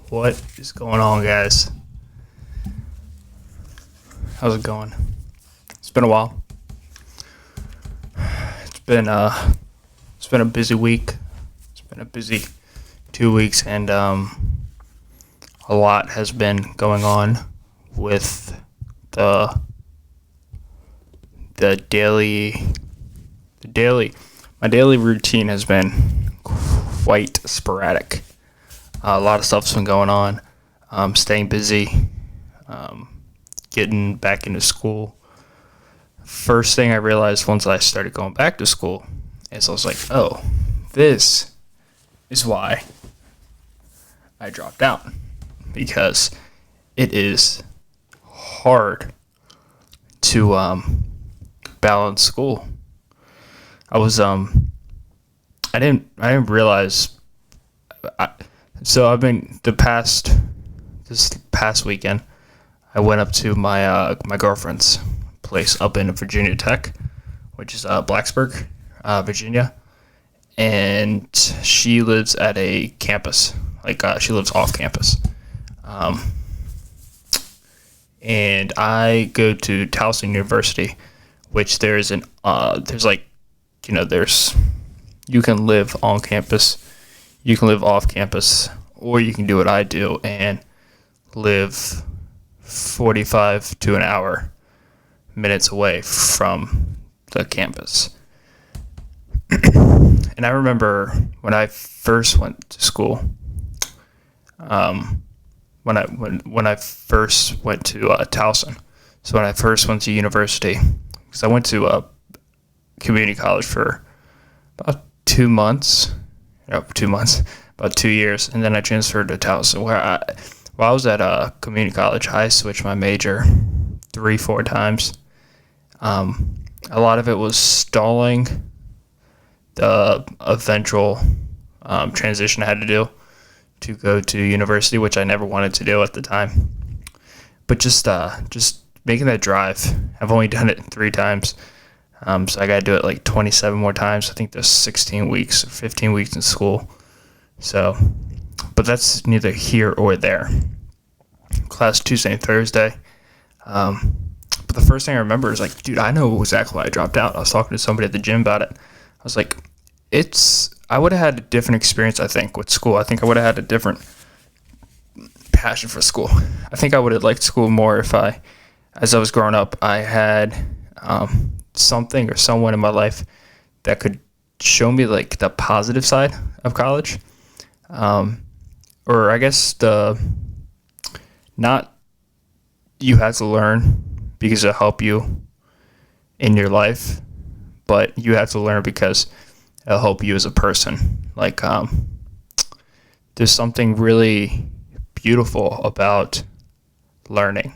What is going on, guys? How's it going? It's been a while. It's been a busy week. It's been a busy 2 weeks, and a lot has been going on with the my daily routine has been quite sporadic. A lot of stuff's been going on. Staying busy, getting back into school. First thing I realized once I started going back to school is I was like, oh, this is why I dropped out. Because it is hard to balance school. I didn't realize. So I've been this past weekend, I went up to my girlfriend's place up in Virginia Tech, which is Blacksburg, Virginia, and she lives at a campus. She lives off campus, and I go to Towson University, which you can live on campus. You can live off campus, or you can do what I do and live 45 to an hour minutes away from the campus. And I remember when I first went to school, when I first went to Towson. So when I first went to university, because I went to a community college for about 2 months. About 2 years, and then I transferred to Towson, while I was at community college, I switched my major 3-4 times. A lot of it was stalling the eventual transition I had to do to go to university, which I never wanted to do at the time. But just making that drive, I've only done it 3 times. So I got to do it 27 more times. I think there's 16 weeks or 15 weeks in school. So, but that's neither here or there. Class Tuesday and Thursday. But the first thing I remember is dude, I know exactly why I dropped out. I was talking to somebody at the gym about it. I was like, I would have had a different experience, I think, with school. I think I would have had a different passion for school. I think I would have liked school more if as I was growing up, I had something or someone in my life that could show me the positive side of college, or I guess not you had to learn because it'll help you in your life, but you have to learn because it'll help you as a person. There's something really beautiful about learning,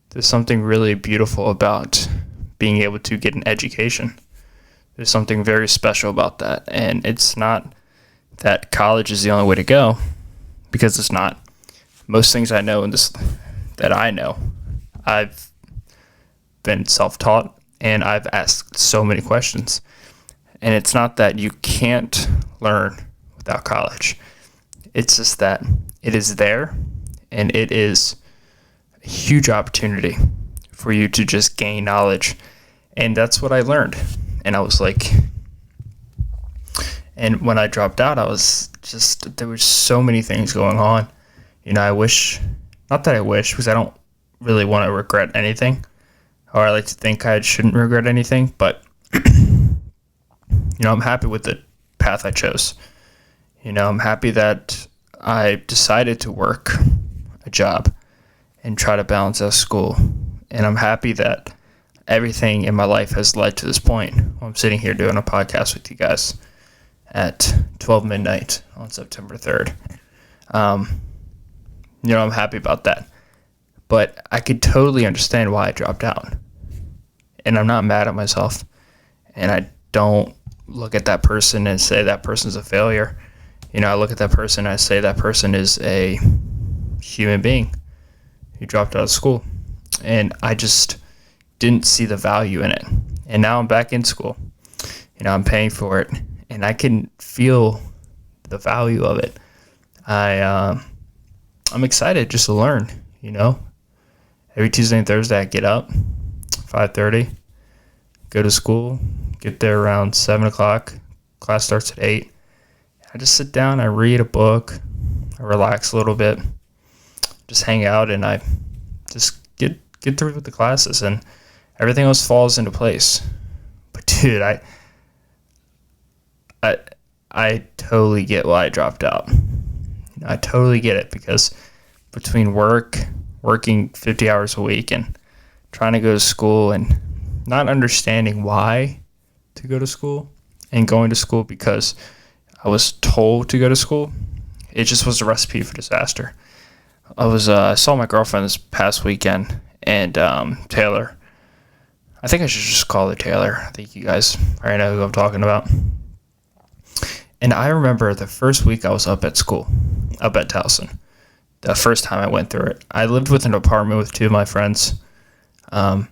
There's something really beautiful about being able to get an education. There's something very special about that. And it's not that college is the only way to go, because it's not. Most things I know I've been self-taught, and I've asked so many questions. And it's not that you can't learn without college. It's just that it is there, and it is a huge opportunity for you to just gain knowledge. And that's what I learned. And I was and when I dropped out, there were so many things going on. Because I don't really want to regret anything, or I like to think I shouldn't regret anything, but, I'm happy with the path I chose. I'm happy that I decided to work a job and try to balance out school. And I'm happy that everything in my life has led to this point. I'm sitting here doing a podcast with you guys at 12 midnight on September 3rd. I'm happy about that. But I could totally understand why I dropped out. And I'm not mad at myself. And I don't look at that person and say that person's a failure. I look at that person and I say that person is a human being who dropped out of school. And I just didn't see the value in it. And now I'm back in school. I'm paying for it. And I can feel the value of it. I'm excited just to learn, Every Tuesday and Thursday I get up, 5:30, go to school, get there around 7 o'clock. Class starts at 8. I just sit down, I read a book, I relax a little bit, just hang out, and I just get through with the classes, and everything else falls into place. But dude, I totally get why I dropped out. I totally get it, because between working 50 hours a week and trying to go to school and not understanding why to go to school and going to school because I was told to go to school, it just was a recipe for disaster. I saw my girlfriend this past weekend, and Taylor. I think I should just call her Taylor. I think you guys already know who I'm talking about. And I remember the first week I was up at school, up at Towson. The first time I went through it. I lived with an apartment with two of my friends. And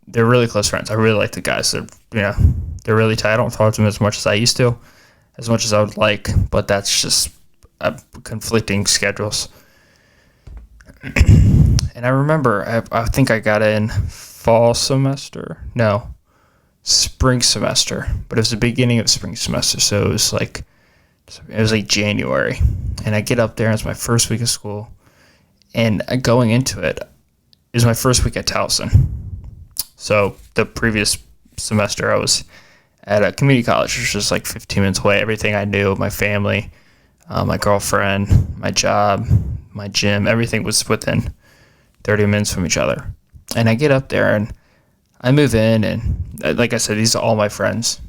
they're really close friends. I really like the guys. They're really tight. I don't talk to them as much as I used to, as much as I would like, but that's just conflicting schedules. And I remember, I think I got in spring semester, but it was the beginning of spring semester, so it was like January, and I get up there, and it's my first week of school, and going into it is my first week at Towson. So the previous semester I was at a community college, which was like 15 minutes away. Everything I knew, my family, my girlfriend, my job, my gym, everything was within 30 minutes from each other. And I get up there, and I move in, and like I said, these are all my friends.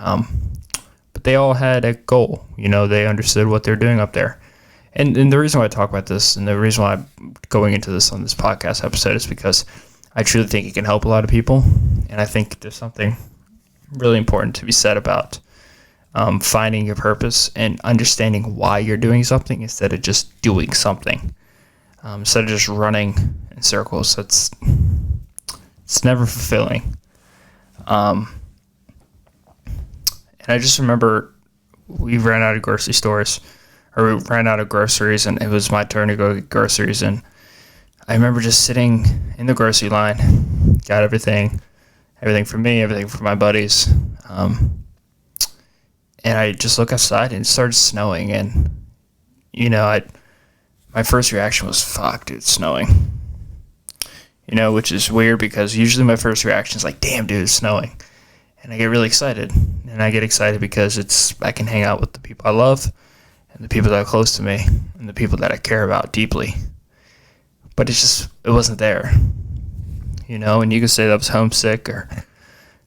But they all had a goal. They understood what they're doing up there. And the reason why I talk about this, and the reason why I'm going into this on this podcast episode, is because I truly think it can help a lot of people. And I think there's something really important to be said about finding your purpose and understanding why you're doing something instead of just doing something. Instead of just running in circles. It's never fulfilling. And I just remember we ran out of groceries, and it was my turn to go get groceries. And I remember just sitting in the grocery line, got everything for me, everything for my buddies. And I just look outside, and it started snowing. And, my first reaction was, fuck, dude, it's snowing. Which is weird, because usually my first reaction is like, damn, dude, it's snowing. And I get really excited. And I get excited because I can hang out with the people I love, and the people that are close to me, and the people that I care about deeply. But it wasn't there. And you can say that I was homesick, or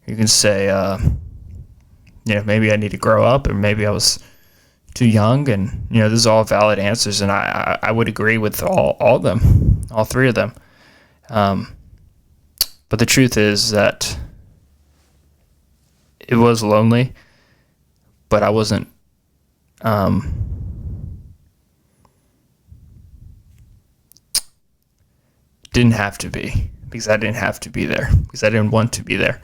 you can say, maybe I need to grow up, or maybe I was too young, and, this is all valid answers, and I would agree with all of them, all three of them. But the truth is that it was lonely, but I wasn't, didn't have to be, because I didn't have to be there, because I didn't want to be there.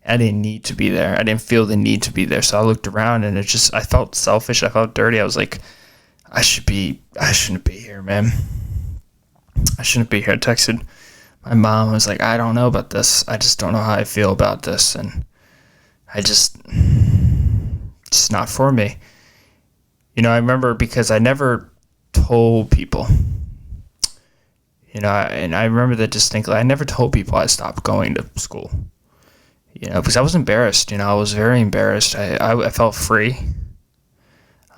I didn't need to be there. I didn't feel the need to be there. So I looked around, and I felt selfish. I felt dirty. I was like, I shouldn't be here, man. I shouldn't be here. I texted my mom. I was like, I don't know about this. I just don't know how I feel about this. And it's not for me. I remember, because I never told people, and I remember that distinctly. I never told people I stopped going to school. Because I was embarrassed. I was very embarrassed. I felt free.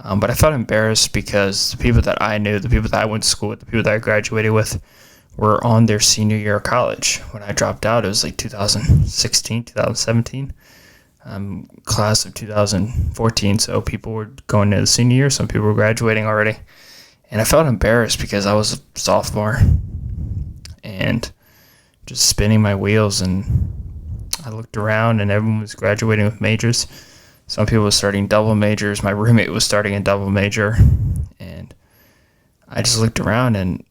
But I felt embarrassed because the people that I knew, the people that I went to school with, the people that I graduated with, were on their senior year of college. When I dropped out, it was like 2016, 2017, class of 2014. So people were going into the senior year. Some people were graduating already. And I felt embarrassed because I was a sophomore and just spinning my wheels, and I looked around, and everyone was graduating with majors. Some people were starting double majors. My roommate was starting a double major. And I just looked around, and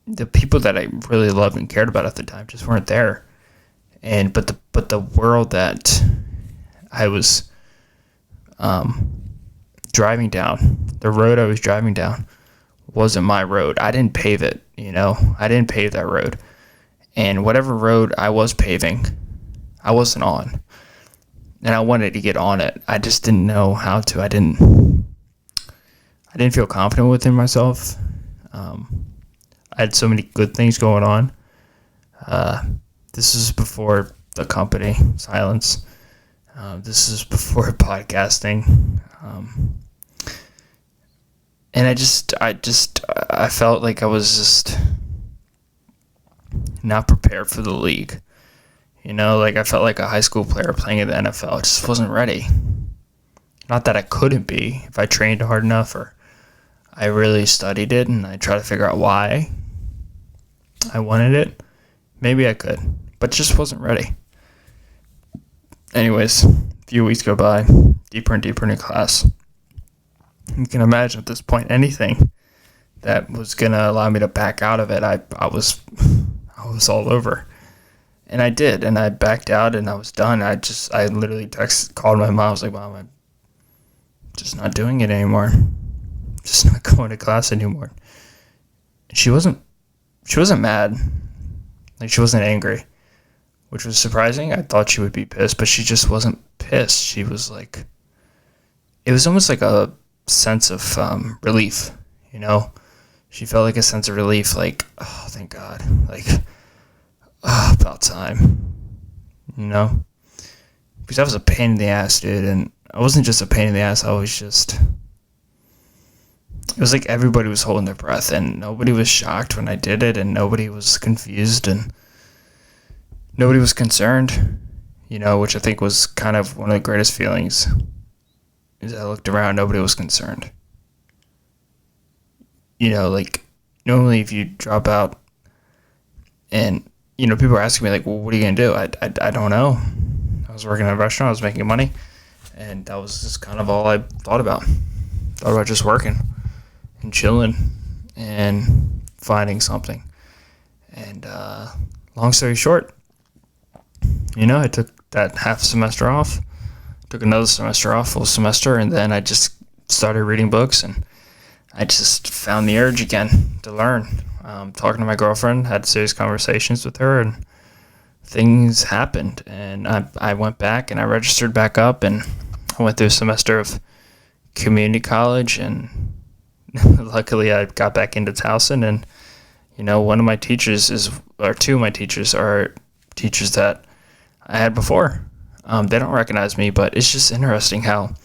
the people that I really loved and cared about at the time just weren't there. But the world that I was driving down, the road I was driving down, wasn't my road. I didn't pave it, I didn't pave that road. And whatever road I was paving, I wasn't on. And I wanted to get on it. I just didn't know how to. I didn't feel confident within myself. I had so many good things going on. This is before the company, Silence. This is before podcasting. And I felt like I was just not prepared for the league. I felt like a high school player playing in the NFL. I just wasn't ready. Not that I couldn't be if I trained hard enough or I really studied it and I tried to figure out why I wanted it. Maybe I could, but just wasn't ready. Anyways, a few weeks go by, deeper and deeper into class. You can imagine at this point anything that was gonna allow me to back out of it. I was all over, and I did, and I backed out, and I was done. I literally called my mom. I was like, "Mom, I'm just not doing it anymore. Just not going to class anymore." And she wasn't mad, like she wasn't angry, which was surprising. I thought she would be pissed, but she just wasn't pissed. She was like, it was almost like a sense of relief, She felt like a sense of relief, like, oh, thank God, like, oh, about time, Because I was a pain in the ass, dude, and I wasn't just a pain in the ass, it was like everybody was holding their breath, and nobody was shocked when I did it, and nobody was confused, and nobody was concerned, which I think was kind of one of the greatest feelings. Is I looked around, nobody was concerned. Like, normally if you drop out and, people are asking me, like, well, what are you going to do? I don't know. I was working at a restaurant, I was making money, and that was just kind of all I thought about. Thought about just working and chilling and finding something. And long story short, I took that half semester off. Took another semester off, full semester, and then I just started reading books, and I just found the urge again to learn. Talking to my girlfriend, had serious conversations with her, and things happened. And I went back, and I registered back up, and I went through a semester of community college, and luckily I got back into Towson, and, one of my teachers two of my teachers are teachers that I had before. They don't recognize me, but it's just interesting how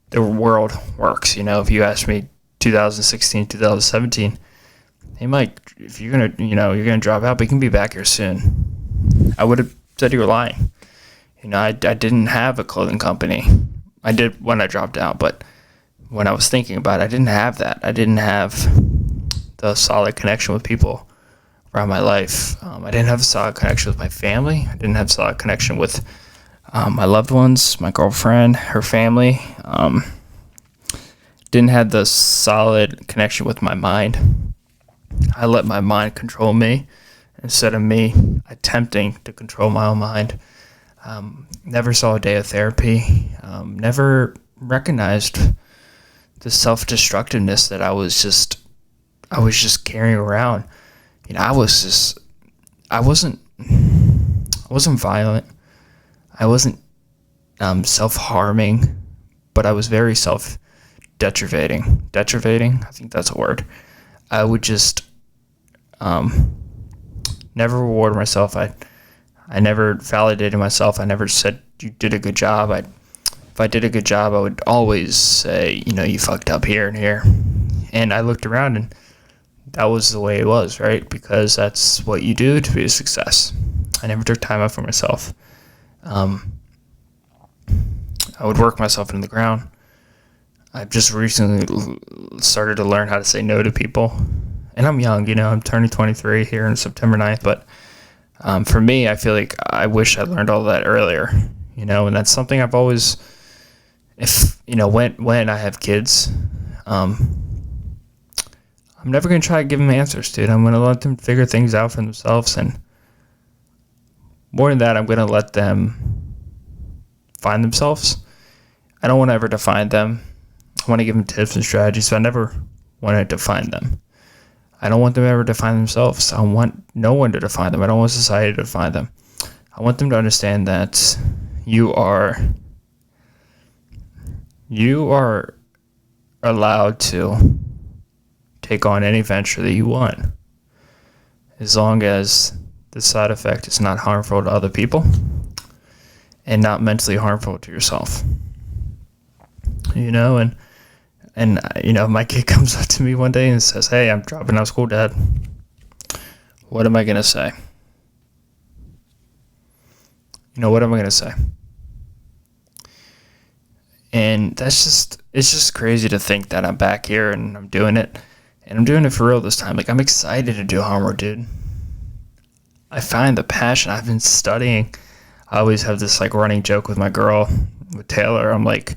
the world works. If you ask me 2016, 2017, hey Mike, if you're gonna drop out, but you can be back here soon, I would have said you were lying. I didn't have a clothing company. I did when I dropped out, but when I was thinking about it, I didn't have that. I didn't have the solid connection with people around my life. I didn't have a solid connection with my family. I didn't have a solid connection with my loved ones, my girlfriend, her family. Didn't have the solid connection with my mind. I let my mind control me instead of me attempting to control my own mind. Never saw a day of therapy. Never recognized the self-destructiveness that I was just carrying around. I wasn't violent. I wasn't self-harming, but I was very self-detrivating. Detrivating? I think that's a word. I would just never reward myself. I never validated myself. I never said you did a good job. If I did a good job, I would always say, you fucked up here and here. And I looked around, and that was the way it was, right? Because that's what you do to be a success. I never took time out for myself. I would work myself into the ground. I've just recently started to learn how to say no to people. And I'm young, I'm turning 23 here on September 9th. But for me, I feel like I wish I learned all that earlier, and that's something I've always, when I have kids, I'm never going to try to give them answers, dude. I'm going to let them figure things out for themselves. And more than that, I'm going to let them find themselves. I don't want to ever define them. I want to give them tips and strategies, but I never want to define them. I don't want them ever to define themselves. I want no one to define them. I don't want society to define them. I want them to understand that you are allowed to take on any venture that you want, as long as the side effect is not harmful to other people and not mentally harmful to yourself. And my kid comes up to me one day and says, "Hey, I'm dropping out of school, Dad." What am I going to say? What am I going to say? And it's just crazy to think that I'm back here and I'm doing it. And I'm doing it for real this time. Like, I'm excited to do homework, dude. I find the passion. I've been studying. I always have this, like, running joke with my girl, with Taylor. I'm like,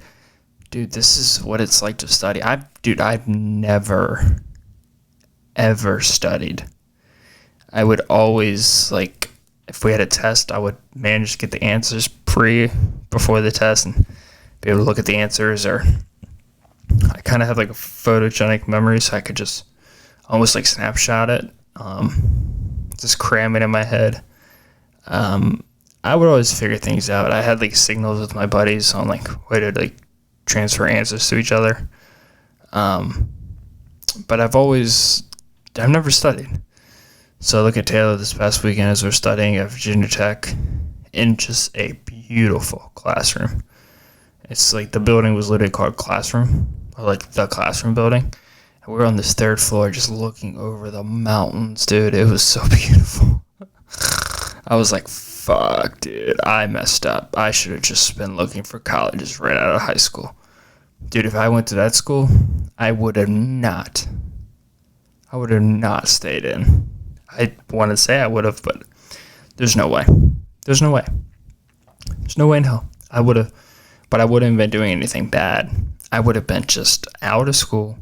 dude, this is what it's like to study. I've never, ever studied. I would always, like, if we had a test, I would manage to get the answers before the test and be able to look at the answers. Or I kind of have, like, a photogenic memory, so I could just almost, like, snapshot it, just cram it in my head. I would always figure things out. I had, like, signals with my buddies on, like, way to, like, transfer answers to each other. But I've never studied. So look at Taylor this past weekend as we're studying at Virginia Tech in just a beautiful classroom. It's like the building was literally called Classroom, or like the Classroom building. And we were on this third floor just looking over the mountains, dude. It was so beautiful. I was like, fuck, dude, I messed up. I should have just been looking for colleges right out of high school. Dude, if I went to that school, I would have not stayed in. I want to say I would have, but there's no way. There's no way in hell. I would have, but I wouldn't have been doing anything bad. I would have been just out of school,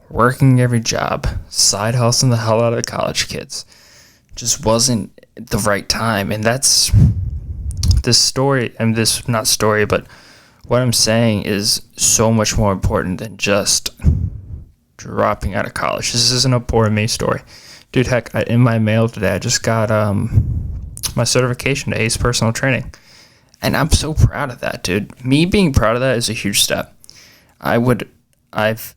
working every job, side hustling the hell out of the college kids. Just wasn't the right time. And that's this story, and this, not story, but what I'm saying is so much more important than just dropping out of college. This isn't a poor me story. Dude, heck, in my mail today, I just got my certification to ACE personal training. And I'm so proud of that, dude. Me being proud of that is a huge step. I've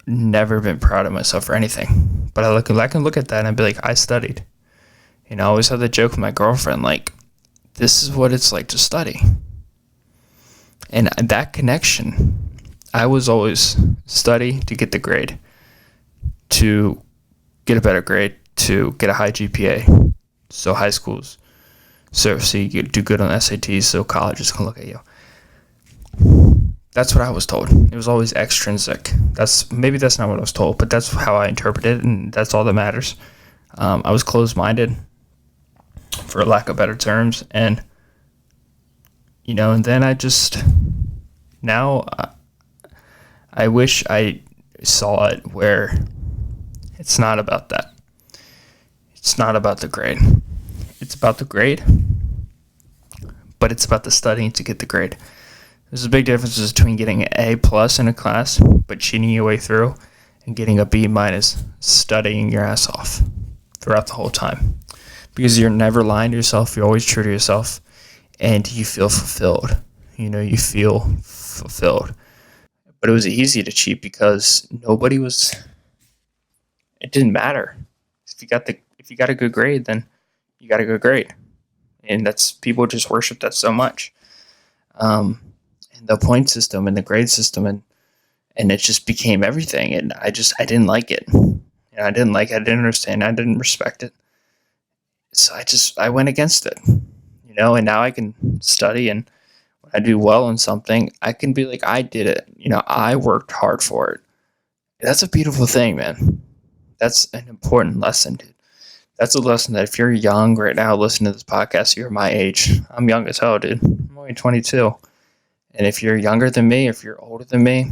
never been proud of myself for anything. But I can look at that and I'd be like, I studied. I always have the joke with my girlfriend, like, this is what it's like to study. And that connection, I was always study to get the grade, to get a better grade, to get a high GPA, so high schools, so you do good on SATs, so colleges can look at you. That's what I was told. It was always extrinsic. Maybe that's not what I was told, but that's how I interpreted it, and that's all that matters. I was closed-minded, for lack of better terms, and and then now I wish I saw it where it's not about that. It's not about the grade. It's about the grade, but it's about the studying to get the grade. There's a big difference between getting an A plus in a class, but cheating your way through, and getting a B minus, studying your ass off throughout the whole time. Because you're never lying to yourself, you're always true to yourself, and you feel fulfilled. You feel fulfilled. But it was easy to cheat because it didn't matter. If you got a good grade, then you got a good grade. And people just worship that so much. And the point system and the grade system, and it just became everything. And I didn't like it. I didn't like it. I didn't understand it. I didn't respect it. So I went against it, and now I can study, and when I do well in something, I can be like, I did it. I worked hard for it. That's a beautiful thing, man. That's an important lesson, dude. That's a lesson that if you're young right now listening to this podcast, you're my age. I'm young as hell, dude. I'm only 22. And if you're younger than me, if you're older than me,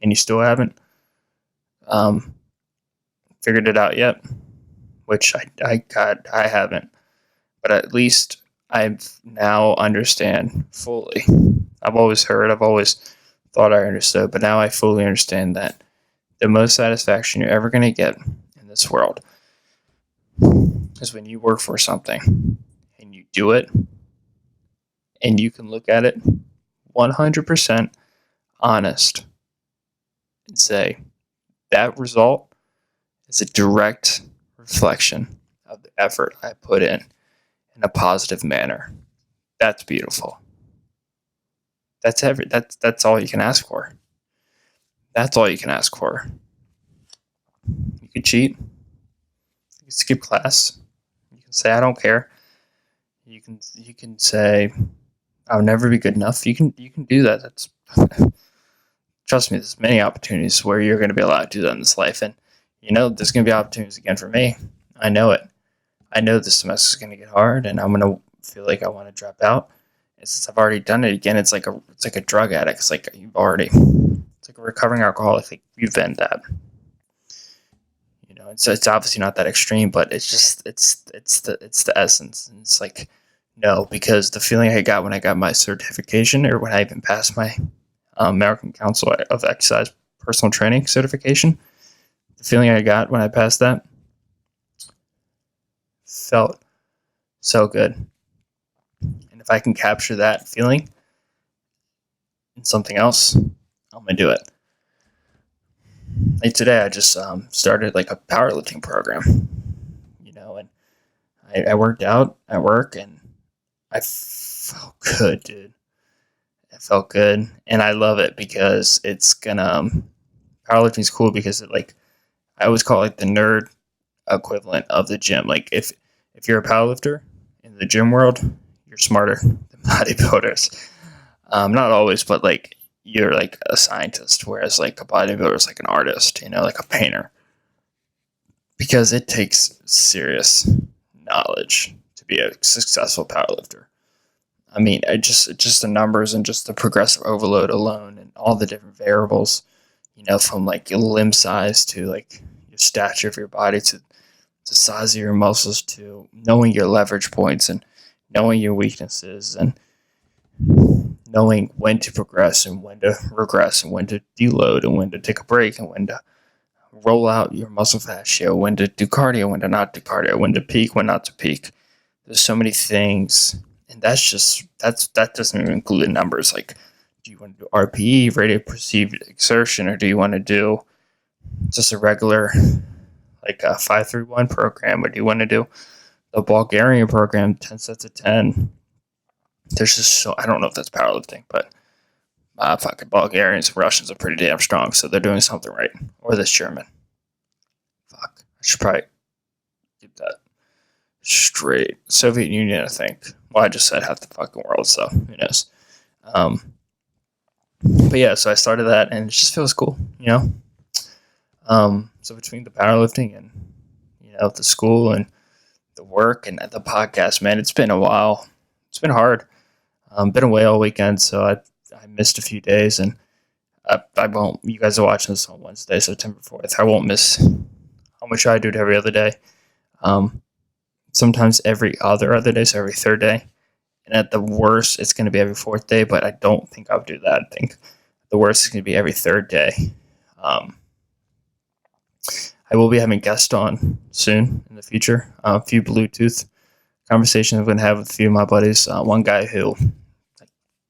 and you still haven't figured it out yet, which I haven't, but at least I now understand fully. I've always thought I understood, but now I fully understand that the most satisfaction you're ever going to get, and in this world is when you work for something and you do it and you can look at it 100% honest and say that result is a direct reflection of the effort I put in a positive manner. That's beautiful. That's all you can ask for. That's all you can ask for. You can cheat. You can skip class. You can say I don't care. You can say I'll never be good enough. You can do that. That's trust me, there's many opportunities where you're going to be allowed to do that in this life, and there's going to be opportunities again for me. I know it. I know this semester is going to get hard, and I'm going to feel like I want to drop out. And since I've already done it again, it's like a drug addict. It's like it's like a recovering alcoholic. Like you've been that. It's obviously not that extreme, but it's just it's the essence. And it's like no, because the feeling I got when I got my certification, or when I even passed my American Council of Exercise Personal Training certification, the feeling I got when I passed that felt so good. And if I can capture that feeling in something else, I'm gonna do it. Like today, I just started like a powerlifting program, and I worked out at work, and I felt good, dude. It felt good, and I love it because it's gonna powerlifting is cool because I always call it the nerd equivalent of the gym. Like if you're a powerlifter in the gym world, you're smarter than bodybuilders. Not always, but you're like a scientist, whereas like a bodybuilder is like an artist, like a painter, because it takes serious knowledge to be a successful powerlifter. I mean, just the numbers and just the progressive overload alone, and all the different variables, from like your limb size to like your stature of your body to the size of your muscles to knowing your leverage points and knowing your weaknesses and knowing when to progress and when to regress and when to deload and when to take a break and when to roll out your muscle fascia, when to do cardio, when to not do cardio, when to peak, when not to peak. There's so many things, and that doesn't even include the numbers. Like, do you want to do RPE, rate of perceived exertion, or do you want to do just a regular like a 5-3-1 program, or do you want to do the Bulgarian program, 10 sets of 10? There's just I don't know if that's powerlifting, but fucking Bulgarians and Russians are pretty damn strong, so they're doing something right. Or this German. Fuck. I should probably get that straight. Soviet Union, I think. Well, I just said half the fucking world, so who knows. But yeah, so I started that, and it just feels cool, So between the powerlifting and, the school and the work and the podcast, man, it's been a while. It's been hard. Been away all weekend, so I missed a few days, and I won't. You guys are watching this on Wednesday, September 4th. I won't miss how much I do every other day. Sometimes every other day, so every third day. And at the worst, it's going to be every fourth day, but I don't think I'll do that. I think the worst is going to be every third day. I will be having guests on soon in the future. A few Bluetooth conversations I'm going to have with a few of my buddies. One guy who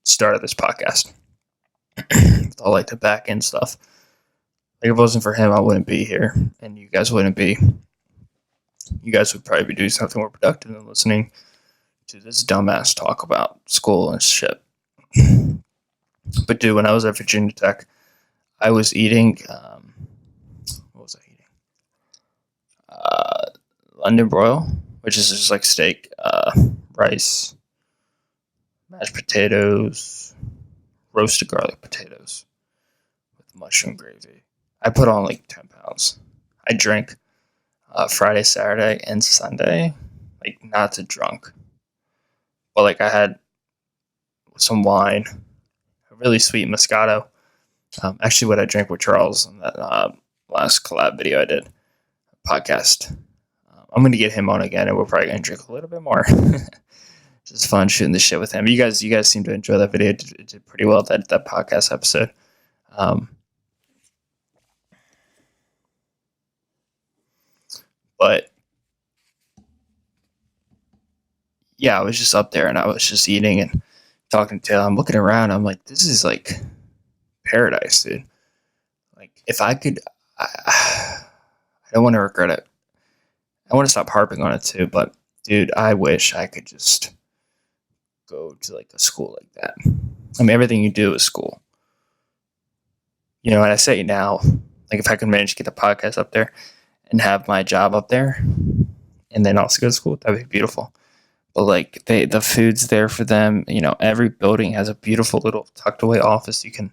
started this podcast with all like the back end stuff. Like if it wasn't for him, I wouldn't be here, and you guys wouldn't be. You guys would probably be doing something more productive than listening to this dumbass talk about school and shit. But dude, when I was at Virginia Tech, I was eating. What was I eating? London broil, which is just like steak, rice, mashed potatoes, roasted garlic potatoes with mushroom gravy. I put on like 10 pounds. I drank Friday, Saturday, and Sunday, like not to drunk, but like I had some wine, a really sweet Moscato. Actually, what I drank with Charles in that last collab video I did, podcast. I'm gonna get him on again, and we're probably gonna drink a little bit more. Just fun shooting the shit with him. You guys seem to enjoy that video. It did pretty well, that podcast episode. But yeah, I was just up there and I was just eating and talking to. I'm looking around. I'm like, this is like paradise, dude. Like if I could, I don't want to regret it. I want to stop harping on it too, but dude, I wish I could just go to like a school like that. I mean, everything you do is school. You know, and I say now, like if I could manage to get the podcast up there and have my job up there, and then also go to school, that'd be beautiful. But like the food's there for them. You know, every building has a beautiful little tucked away office you can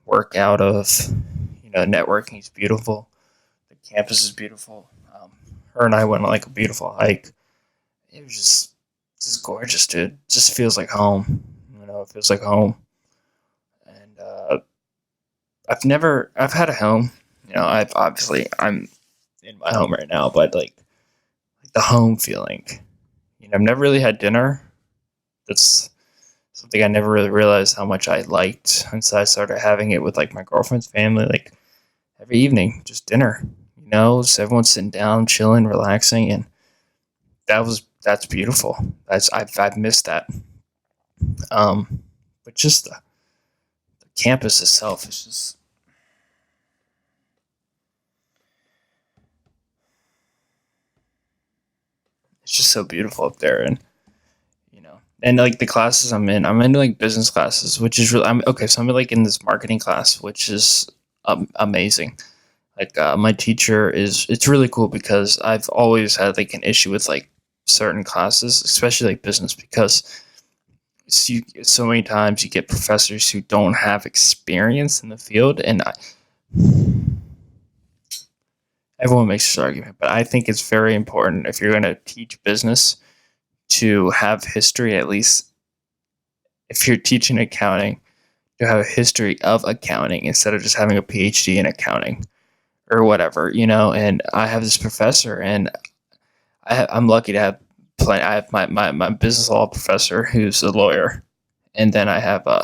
work out of. You know, networking is beautiful. The campus is beautiful. Her and I went on like a beautiful hike. It was just gorgeous, dude. It just feels like home. You know, it feels like home. And I've had a home. You know, I'm in my home right now, but like the home feeling. You know, I've never really had dinner. That's something I never really realized how much I liked until I started having it with like my girlfriend's family, like every evening, just dinner. You know, just everyone sitting down, chilling, relaxing, and that's beautiful. I've missed that. But just the campus itself is just it's just so beautiful up there, and you know, and like the classes I'm in like business classes, which is really I'm okay. So I'm like in this marketing class, which is amazing. Like my teacher it's really cool because I've always had like an issue with like certain classes, especially like business, because so many times you get professors who don't have experience in the field, and everyone makes this argument, but I think it's very important if you're going to teach business to have history, at least if you're teaching accounting, to have a history of accounting instead of just having a PhD in accounting or whatever, you know. And I have this professor, and I'm lucky to have I have my business law professor who's a lawyer, and then I have my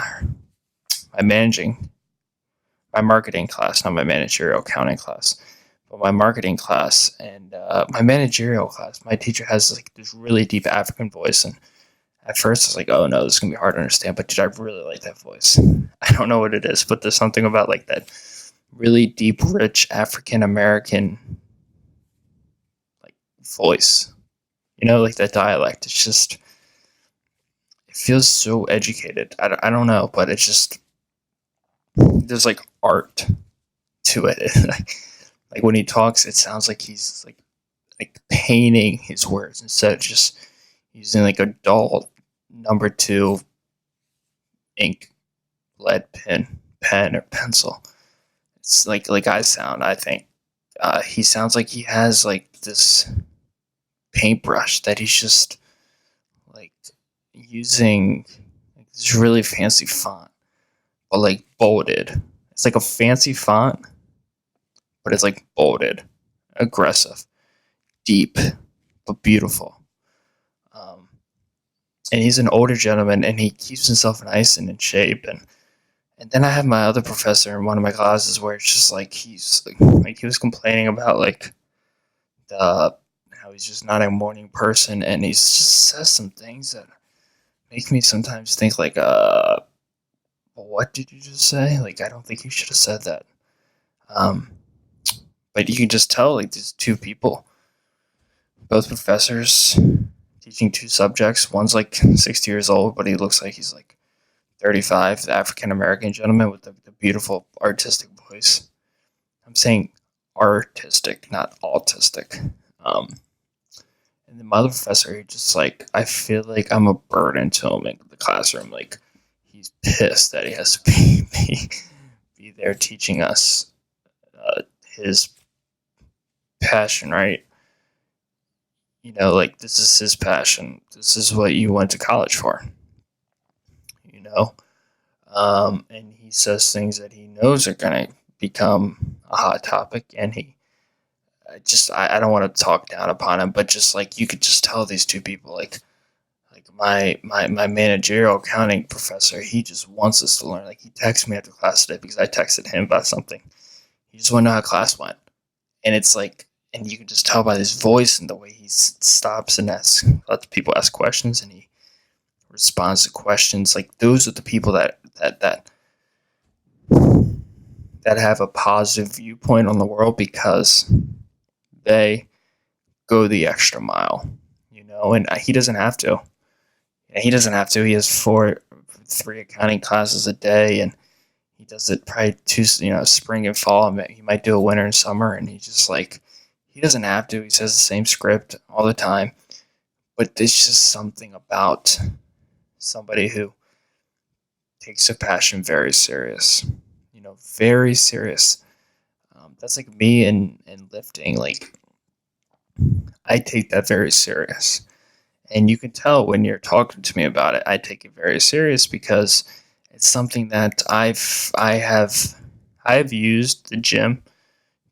my marketing class, not my managerial accounting class, but my marketing class and my managerial class. My teacher has like this really deep African voice, and at first I was like, oh no, this is gonna be hard to understand. But dude, I really like that voice. I don't know what it is, but there's something about like that really deep, rich African American like voice. You know, like that dialect. It's just it feels so educated. I don't know, but it's just there's like art to it. Like when he talks, it sounds like he's like painting his words instead of just using like a dull number two ink, lead pen or pencil. It's like I sound. I think he sounds like he has like this paintbrush that he's just like using like this really fancy font, but like bolded. It's like a fancy font, but it's like bolded, aggressive, deep, but beautiful. Um, and he's an older gentleman, and he keeps himself nice and in shape. And then I have my other professor in one of my classes where it's just like he's like he was complaining about like the how he's just not a morning person, and he just says some things that make me sometimes think like what did you just say? Like I don't think you should have said that. Um, but you can just tell like these two people, both professors, teaching two subjects. One's like 60 years old, but he looks like he's like 35. The African American gentleman with the beautiful artistic voice. I'm saying artistic, not autistic. And then my other professor, he just like I feel like I'm a burden to him in the classroom. Like he's pissed that he has to be there teaching us his passion, right? You know, like this is his passion. This is what you went to college for. You know, and he says things that he knows are gonna become a hot topic, and I don't want to talk down upon him, but just like you could just tell these two people, like my managerial accounting professor, he just wants us to learn. Like he texted me after class today because I texted him about something. He just want to know how class went, and it's like and you can just tell by his voice and the way he stops and lets people ask questions, and he responds to questions. Like, those are the people that have a positive viewpoint on the world, because they go the extra mile, and he doesn't have to. He doesn't have to. He has 3 accounting classes a day, and he does it probably spring and fall. He might do a winter and summer, and he's just like, he doesn't have to. He says the same script all the time, but there's just something about somebody who takes a passion very serious, very serious. That's like me in lifting. Like, I take that very serious. And you can tell when you're talking to me about it, I take it very serious, because it's something that I have used the gym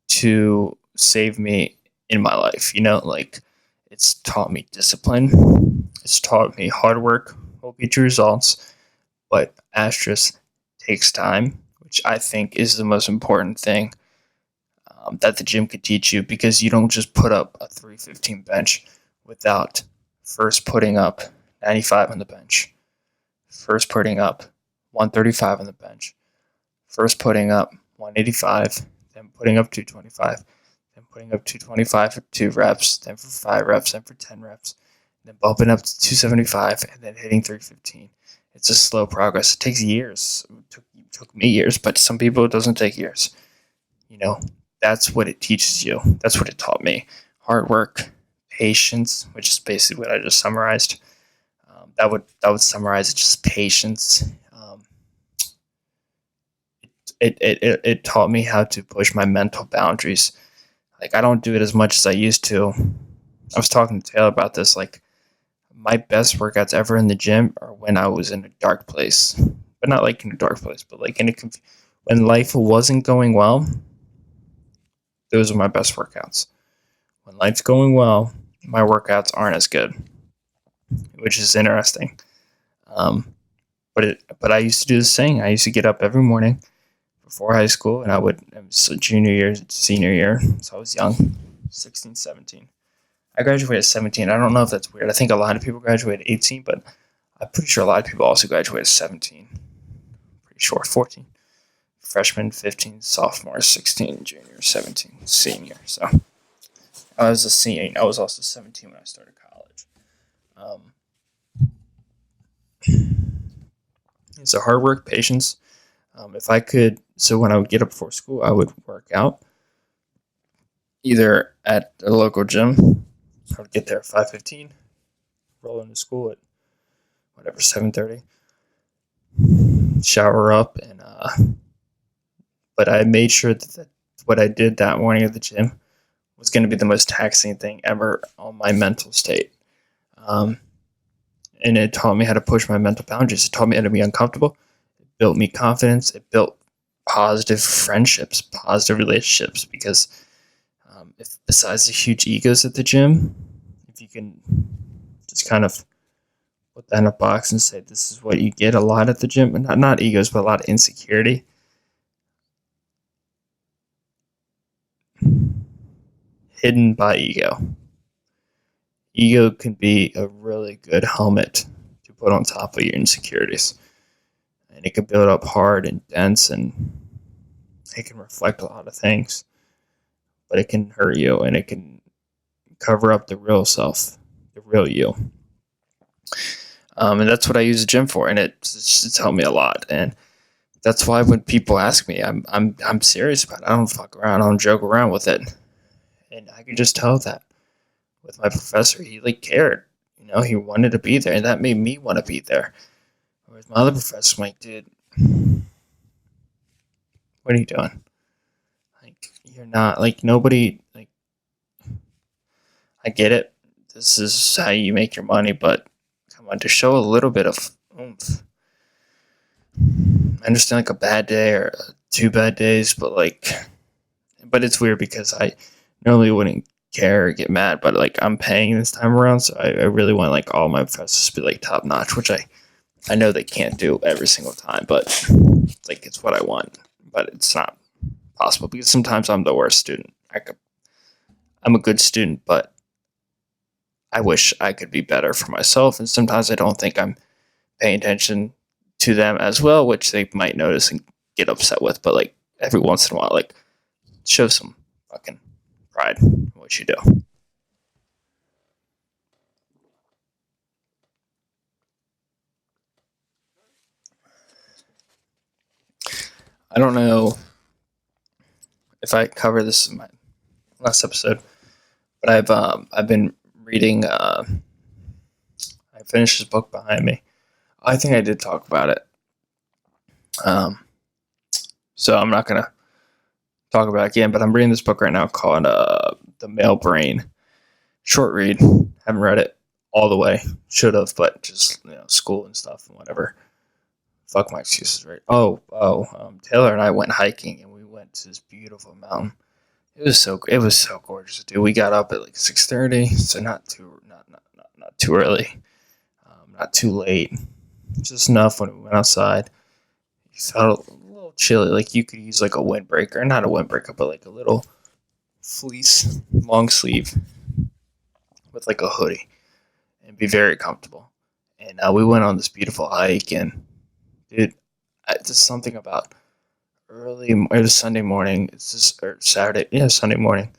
to save me in my life. Like, it's taught me discipline. It's taught me hard work will get you results, but asterisk takes time, which I think is the most important thing that the gym could teach you, because you don't just put up a 315 bench without first putting up 95 on the bench, first putting up 135 on the bench, first putting up 185, then putting up 225, then putting up 225 for 2 reps, then for 5 reps, then for 10 reps, then bumping up to 275, and then hitting 315. It's a slow progress. It takes years. It took me years, but some people it doesn't take years. That's what it teaches you. That's what it taught me. Hard work, patience, which is basically what I just summarized. That would summarize it. Just patience. It taught me how to push my mental boundaries. Like, I don't do it as much as I used to. I was talking to Taylor about this. Like, my best workouts ever in the gym are when I was in a dark place, but not like in a dark place, but like when life wasn't going well. Those are my best workouts. When life's going well, my workouts aren't as good, which is interesting. But I used to do this thing. I used to get up every morning before high school, and it was junior year, senior year, so I was young, 16, 17. I graduated at 17. I don't know if that's weird. I think a lot of people graduate at 18, but I'm pretty sure a lot of people also graduate at 17. Pretty sure 14. Freshman, 15, sophomore, 16, junior, 17, senior. So I was a senior. I was also 17 when I started college. So hard work, patience. If I could, so when I would get up before school, I would work out either at a local gym. I would get there at 5:15, roll into school at 7:30, shower up, and but I made sure that what I did that morning at the gym was going to be the most taxing thing ever on my mental state. And it taught me how to push my mental boundaries. It taught me how to be uncomfortable. It built me confidence. It built positive friendships, positive relationships, because if besides the huge egos at the gym, if you can just kind of put that in a box and say, this is what you get a lot at the gym, and not egos, but a lot of insecurity. Hidden by ego. Ego can be a really good helmet to put on top of your insecurities. And it can build up hard and dense, and it can reflect a lot of things. But it can hurt you, and it can cover up the real self, the real you. And that's what I use the gym for, and it's helped me a lot. And that's why when people ask me, I'm serious about it. I don't fuck around. I don't joke around with it. And I could just tell that with my professor, he cared. He wanted to be there, and that made me want to be there. Whereas my other professor, I'm like, dude, what are you doing? You're not nobody. I get it. This is how you make your money, but come on, to show a little bit of oomph. I understand a bad day or 2 bad days, but it's weird because I normally wouldn't care or get mad, but I'm paying this time around, so I really want all my professors to be top notch, which I know they can't do every single time, but it's what I want. But it's not possible because sometimes I'm the worst student. I'm a good student, but I wish I could be better for myself. And sometimes I don't think I'm paying attention to them as well, which they might notice and get upset with. But like every once in a while, like show some fucking pride in what you do. I don't know if I cover this in my last episode, but I've been reading. I finished this book behind me. I think I did talk about it. So I'm not gonna talk about it again. But I'm reading this book right now called "The Male Brain." Short read. Haven't read it all the way. Should have, but just school and stuff and whatever. Fuck my excuses, right? Taylor and I went hiking and we went to this beautiful mountain. It was so gorgeous, dude. We got up at like 6:30, so not too early, not too late, just enough when we went outside. You felt a little chilly, like you could use like a windbreaker, not a windbreaker, but like a little fleece long sleeve with like a hoodie, and be very comfortable. And we went on this beautiful hike, and dude, just something about it was Sunday morning. It's just or Saturday, yeah, Sunday morning.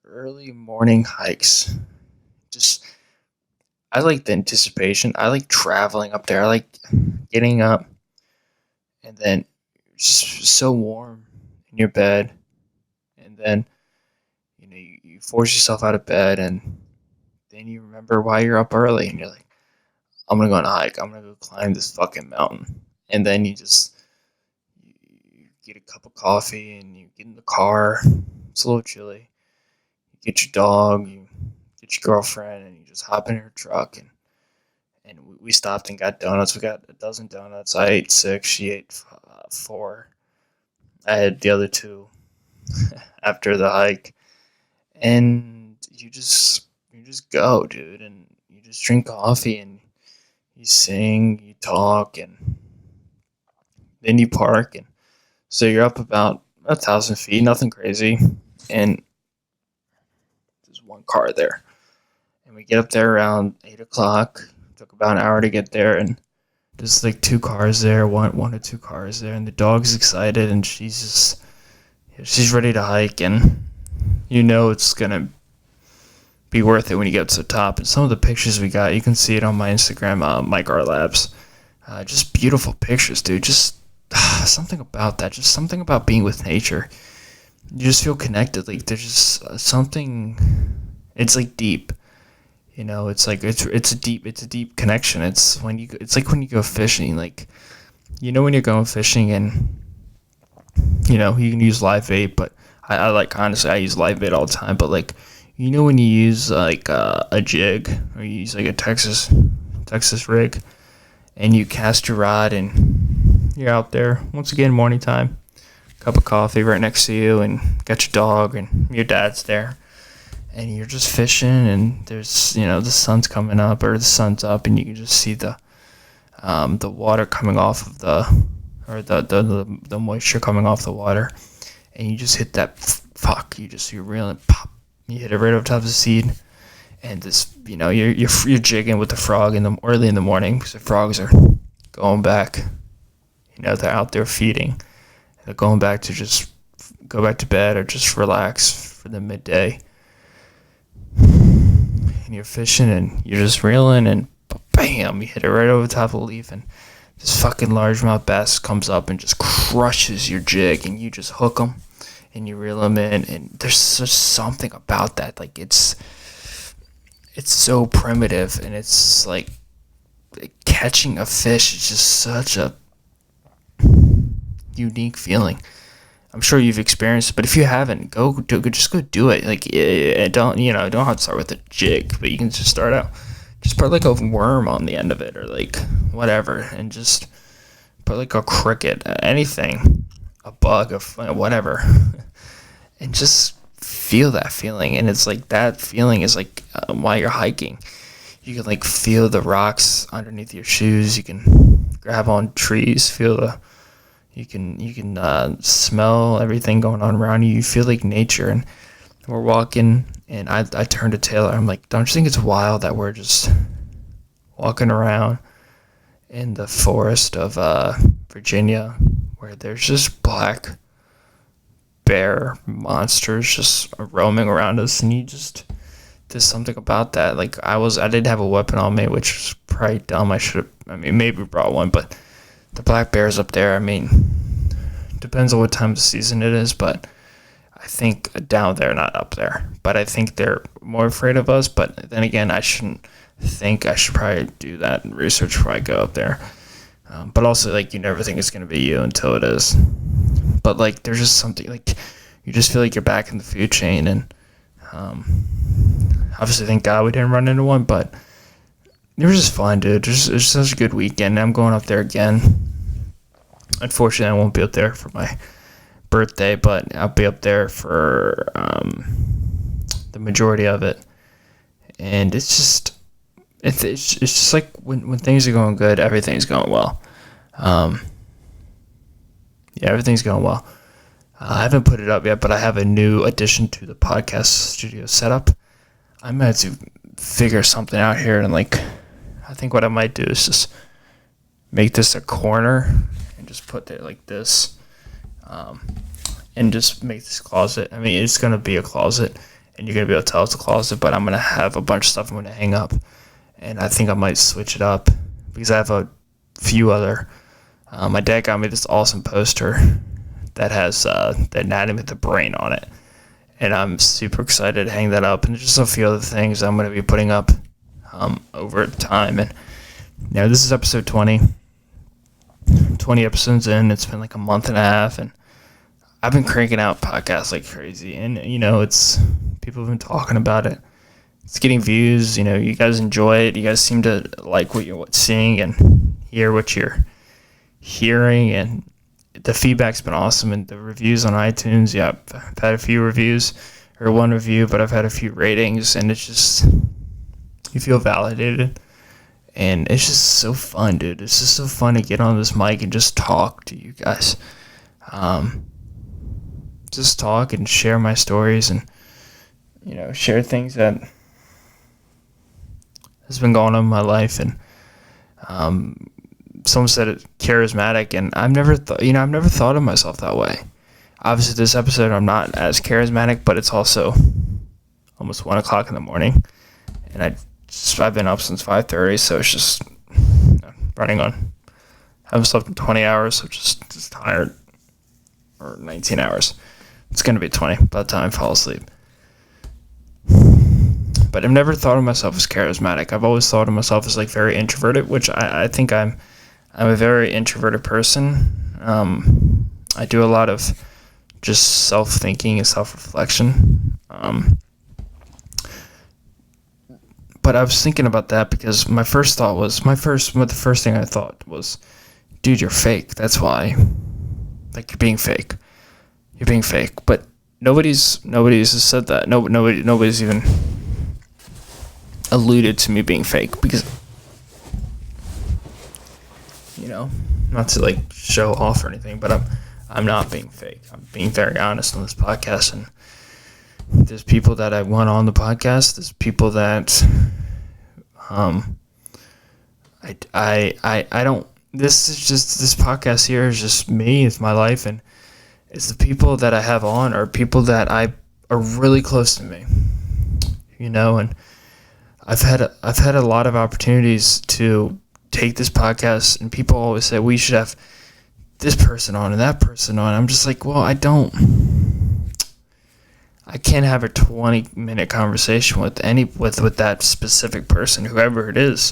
Early morning hikes. Just I like the anticipation. I like traveling up there. I like getting up, and then just so warm in your bed, and then you force yourself out of bed, and then you remember why you're up early, and you're like, I'm gonna go on a hike. I'm gonna go climb this fucking mountain, and then you get a cup of coffee and you get in the car. It's a little chilly. You get your dog, you get your girlfriend, and you just hop in her truck. And we stopped and got donuts. We got a dozen donuts. I ate 6. She ate 4. I had the other 2 after the hike. And you just go, dude. And you just drink coffee and you sing, you talk, and then you park. And so you're up about 1,000 feet, nothing crazy, and there's one car there. And we get up there around 8 o'clock. Took about an hour to get there, and there's like 2 cars there, one or 2 cars there, and the dog's excited, and she's ready to hike, and it's gonna be worth it when you get to the top. And some of the pictures we got, you can see it on my Instagram, Mike R Labs. Just beautiful pictures, dude. Just something about that. Just something about being with nature. You just feel connected. Like there's just something. It's like deep. It's like it's a deep connection. It's like when you go fishing. Like when you're going fishing and you can use live bait, but I like honestly I use live bait all the time. But like when you use like a jig or you use like a Texas rig and you cast your rod and you're out there once again morning time, cup of coffee right next to you, and got your dog and your dad's there, and you're just fishing, and there's the sun's coming up or the sun's up, and you can just see the water coming off of the moisture coming off the water, and you just hit that you're reeling, pop, you hit it right over top of the seed, and this you're jigging with the frog early in the morning because the frogs are going back. They're out there feeding. They're going back to just go back to bed or just relax for the midday. And you're fishing and you're just reeling, and bam, you hit it right over the top of the leaf, and this fucking largemouth bass comes up and just crushes your jig, and you just hook them and you reel them in. And there's just something about that. Like it's so primitive, and it's like catching a fish is just such a unique feeling. I'm sure you've experienced it, but if you haven't, just go do it. Like, don't have to start with a jig, but you can just start out, just put like a worm on the end of it, or like whatever, and just put like a cricket, anything, a bug, whatever, and just feel that feeling. And it's like that feeling is like while you're hiking, you can like feel the rocks underneath your shoes. You can grab on trees, you can smell everything going on around you. You feel like nature. And we're walking And I turned to Taylor. I'm like, don't you think it's wild that we're just walking around in the forest of Virginia where there's just black bear monsters just roaming around us, and you just, there's something about that. Like, I didn't have a weapon on me, which was probably dumb. Maybe brought one, but the black bears up there, depends on what time of season it is, but I think down there, not up there. But I think they're more afraid of us. But then again, I should probably do that research before I go up there. But also, like, you never think it's going to be you until it is. But, like, there's just something, like, you just feel like you're back in the food chain. And obviously, thank God we didn't run into one. But it was just fun, dude. It was such a good weekend. I'm going up there again. Unfortunately, I won't be up there for my birthday, but I'll be up there for the majority of it. And it's just like when things are going good, everything's going well. Everything's going well. I haven't put it up yet, but I have a new addition to the podcast studio setup. I might have to figure something out here, and like, I think what I might do is just make this a corner and just put it like this, and just make this closet. It's going to be a closet, and you're going to be able to tell it's a closet, but I'm going to have a bunch of stuff I'm going to hang up, and I think I might switch it up, because I have a few other, my dad got me this awesome poster that has the anatomy of the brain on it, and I'm super excited to hang that up, and just a few other things I'm going to be putting up over time. And this is episode 20 episodes in. It's been like a month and a half, and I've been cranking out podcasts like crazy, and it's, people have been talking about it. It's getting views. You guys enjoy it. You guys seem to like what you're seeing and hear what you're hearing, and the feedback's been awesome. And the reviews on iTunes, I've had a few reviews, or one review, but I've had a few ratings, and it's just, you feel validated, and it's just so fun, dude. It's just so fun to get on this mic and just talk to you guys. Just talk and share my stories, and share things that has been going on in my life. And someone said it, charismatic, and I've never thought of myself that way. Obviously, this episode I'm not as charismatic, but it's also almost 1:00 in the morning, and I've been up since 5:30, so it's just running on. I haven't slept in 20 hours, so just tired. Or 19 hours. It's going to be 20 by the time I fall asleep. But I've never thought of myself as charismatic. I've always thought of myself as like very introverted, which I think I'm a very introverted person. I do a lot of just self-thinking and self-reflection. But I was thinking about that because the first thing I thought was, dude, you're fake. That's why. Like, you're being fake. You're being fake. But nobody's said that. Nobody's even alluded to me being fake, because, not to like show off or anything, but I'm not being fake. I'm being very honest on this podcast, and there's people that I want on the podcast. There's people that I don't. This podcast here is just me. It's my life, and it's the people that I have on are people that are really close to me. And I've had a lot of opportunities to take this podcast, and people always say we should have this person on and that person on. I'm just like, well, I can't have a 20-minute conversation with that specific person, whoever it is.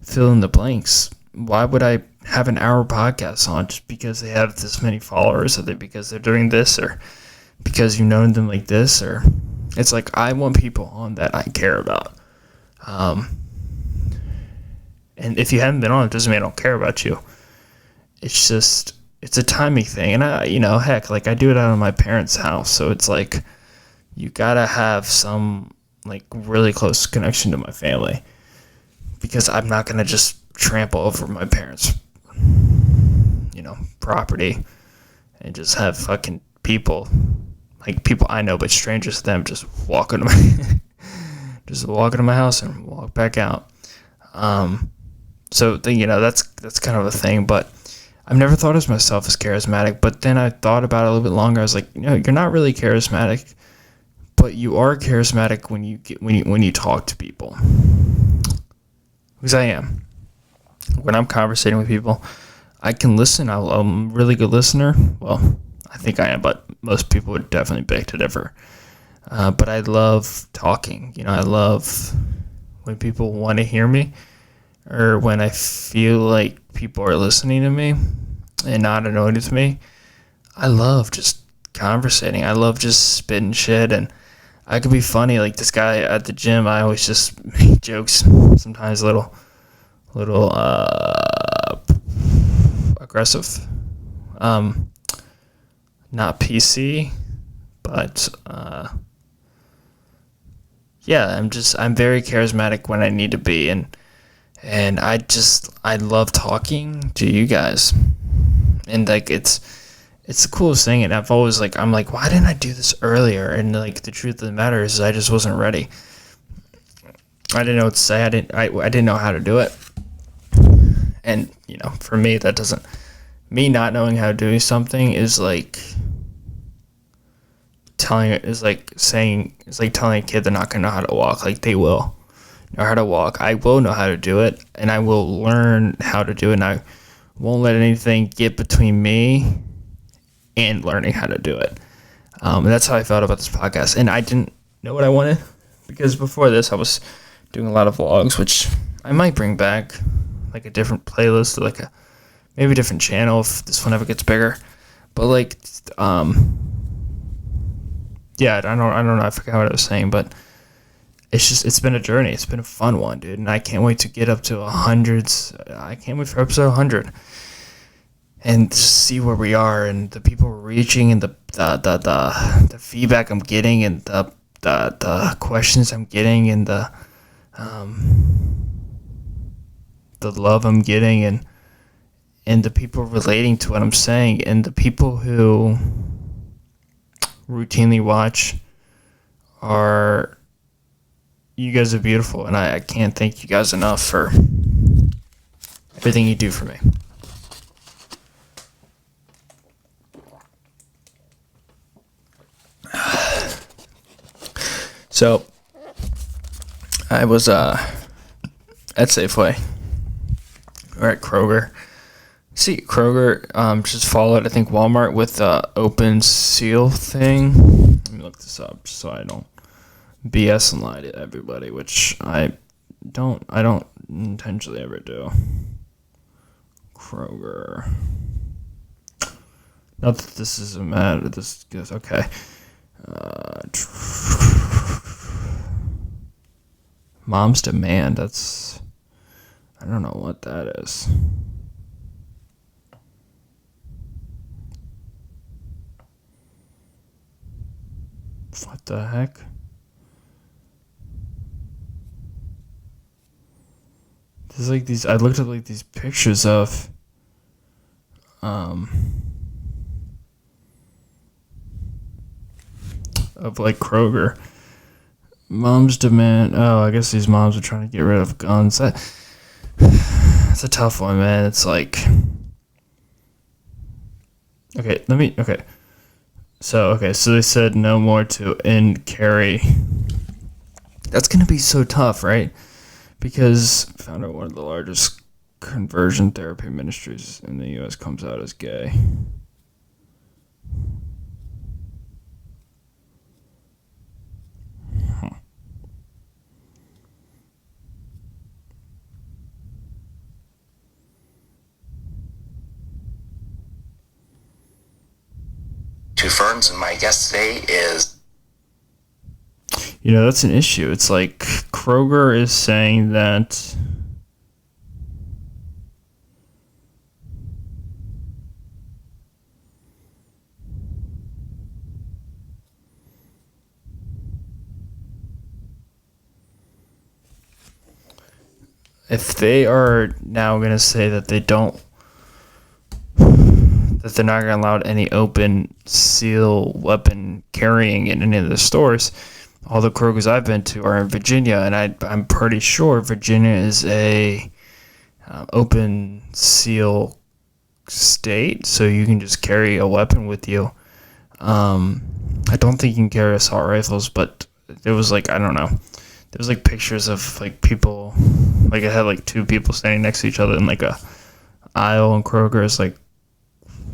Fill in the blanks. Why would I have an hour podcast on just because they have this many followers, or because they're doing this, or because you've known them like this? Or it's like, I want people on that I care about. And if you haven't been on, it doesn't mean I don't care about you. It's just, it's a timing thing. And heck, like, I do it out of my parents' house, so it's like, you gotta have some like really close connection to my family, because I'm not gonna just trample over my parents' property and just have fucking people like people I know, but strangers to them, just walk into my house and walk back out. So that's kind of a thing, but I've never thought of myself as charismatic. But then I thought about it a little bit longer. I was like, you're not really charismatic, but you are charismatic when you talk to people, because I am. When I'm conversating with people, I can listen. I'm a really good listener. Well, I think I am, but most people would definitely beg to differ. But I love talking. I love when people want to hear me, or when I feel like people are listening to me and not annoyed with me. I love just conversating. I love just spitting shit, and I could be funny. Like this guy at the gym, I always just make jokes, sometimes a little aggressive. Not PC, but yeah, I'm very charismatic when I need to be, and I love talking to you guys, and like it's the coolest thing. And I'm like, why didn't I do this earlier? And like the truth of the matter is, I just wasn't ready. I didn't know what to say. I didn't know how to do it. And for me, me not knowing how to do something is like telling a kid they're not gonna know how to walk. Like, they will know how to walk. I will know how to do it, and I will learn how to do it, and I won't let anything get between me and learning how to do it. And that's how I felt about this podcast. And I didn't know what I wanted, because before this I was doing a lot of vlogs, which I might bring back, like a different playlist, or like maybe a different channel if this one ever gets bigger. But like, yeah, I don't know. I forgot what I was saying, but it's been a journey. It's been a fun one, dude, and I can't wait to get up to 100s. I can't wait for episode 100 and just see where we are, and the people we're reaching, and the feedback I'm getting, and the questions I'm getting, and the love I'm getting, and the people relating to what I'm saying, and the people who routinely watch you guys are beautiful, and I can't thank you guys enough for everything you do for me. So I was at Safeway, or at Kroger. See, Kroger just followed, I think, Walmart with the open seal thing. Let me look this up so I don't BS and lie to everybody, which I don't intentionally ever do. Kroger. Not that this is a matter. This goes okay. Mom's Demand. I don't know what that is. What the heck? There's like these. I looked at like these pictures of like Kroger. Mom's Demand. Oh, I guess these moms are trying to get rid of guns. That's a tough one, man. It's like, okay. So they said no more to end carry. That's gonna be so tough, right? Because found out one of the largest conversion therapy ministries in the U.S. comes out as gay. Two Ferns, and my guest today is... That's an issue. It's like Kroger is saying that if they are now going to say that they don't that they're not going to allow any open seal weapon carrying in any of the stores. All the Krogers I've been to are in Virginia, and I'm pretty sure Virginia is a open seal state, so you can just carry a weapon with you. I don't think you can carry assault rifles, but there was like, I don't know, there was like pictures of like people, like it had like two people standing next to each other in like a aisle in Kroger's. Like